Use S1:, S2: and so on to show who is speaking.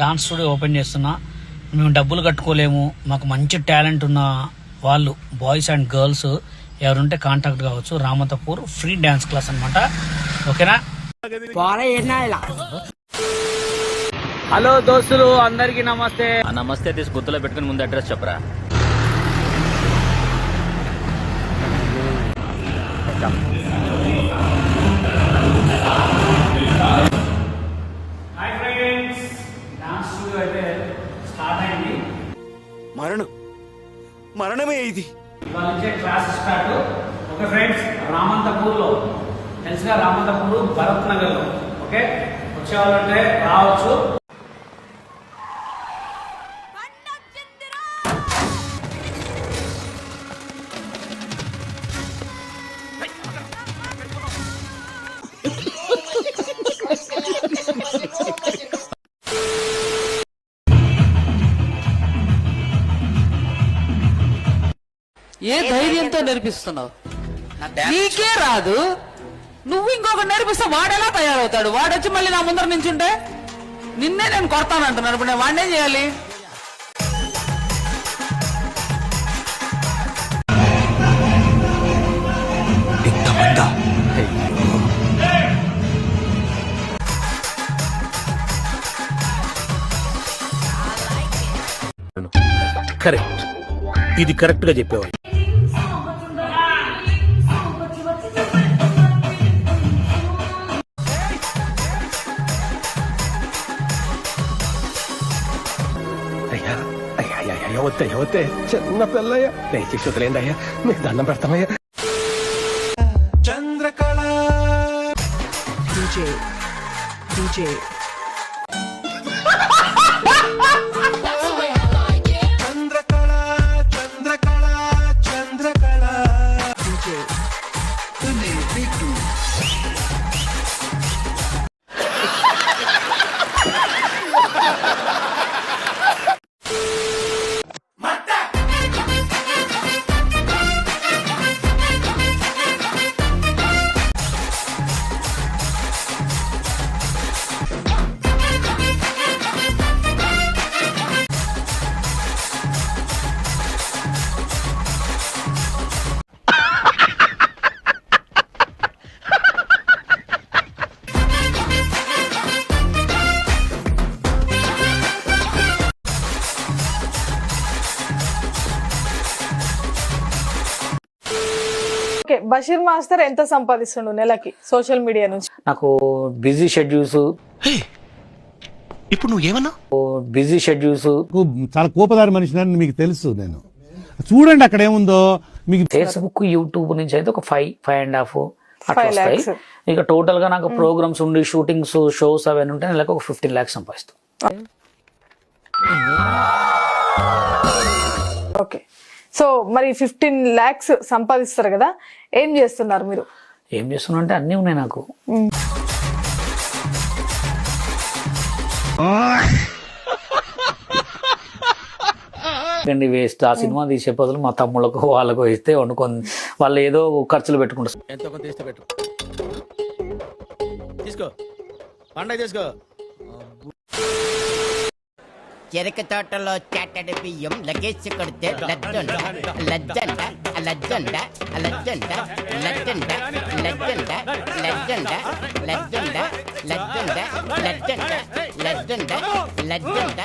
S1: Dance studio open చేస్తున్నా. మేము డబ్బులు కట్టుకోలేము, మాకు మంచి టాలెంట్ ఉన్న వాళ్ళు బాయ్స్ అండ్ గర్ల్స్ ఎవరుంటే కాంటాక్ట్ కావచ్చు. రామతపూర్ ఫ్రీ డాన్స్ క్లాస్ అనమాట. ఓకేనా? హలో దోస్తులు, అందరికి నమస్తే.
S2: నమస్తే తీసి గుర్తులో పెట్టుకుని ముందు అడ్రస్ చెప్పరా.
S3: మరణమే ఇది.
S1: ఇవాళ నుంచే క్లాస్ స్టార్ట్. ఓకే ఫ్రెండ్స్, రామంతపూర్లో తెలుసుగా, రామంతపూర్ భరత్ నగర్లో. ఓకే, వచ్చేవాళ్ళంటే రావచ్చు.
S4: ఏ ధైర్యంతో నేర్పిస్తున్నావు? నీకే రాదు, నువ్వు ఇంకొక నేర్పిస్తే వాడెలా తయారవుతాడు? వాడొచ్చి మళ్ళీ నా ముందర నించుంటే నిన్నే నేను కొడతానంటున్నాను. ఇప్పుడు నేను వాడినేం చేయాలి?
S3: కరెక్ట్, ఇది కరెక్ట్ గా చెప్పేవాడు. వద్దే చిన్న పిల్లయ్య, దయచేసి వదిలేండి అయ్యా, మీకు దండం పెడతామయ్యా. చంద్రకళ
S5: బషీర్ మాస్టర్ ఎంత సంపాదిస్తుండు నెలకి సోషల్ మీడియా నుంచి?
S1: నాకు బిజీ షెడ్యూల్స్.
S3: ఇప్పుడు నువ్వేమన్నా?
S1: Busy schedules.
S6: చాలా కోపదారి మనిషిని మీకు తెలుసు. నేను చూడండి అక్కడ ఏముందో మీకు.
S1: ఫేస్బుక్, యూట్యూబ్ నుంచి అయితే ఒక 5.5 అట్లా వస్తాయి. ఇక టోటల్ గా నాకు ప్రోగ్రామ్స్ ఉండి షూటింగ్స్, షోస్ అవన్నీ ఉంటే నెలకు ఒక 15 lakhs సంపాదిస్తాం.
S5: ఓకే, సో మరి 15 lakhs సంపాదిస్తారు కదా, ఏం చేస్తున్నారు మీరు?
S1: ఏం చేస్తున్నా అంటే అన్నీ ఉన్నాయి నాకు. వేస్ట్. ఆ సినిమా తీసే బదులు మా తమ్ముళ్ళకు వాళ్ళకు ఇస్తే వండుకొని వాళ్ళు ఏదో ఖర్చులు పెట్టుకుంటారు.
S3: ఎంతో కొంత తీస్తే పెట్టు, తీసుకో, పండగ తీసుకో.
S7: చెరక తోటలో చాటడి బియ్యం లగేసి కొడితే లజ్జండ లజ్జండ లజ్జండ లజ్జండ లజ్జండ లజ్జండ లజ్జండ లజ్జండ లజ్జండ లజ్జండ లజ్జండ లజ్జండ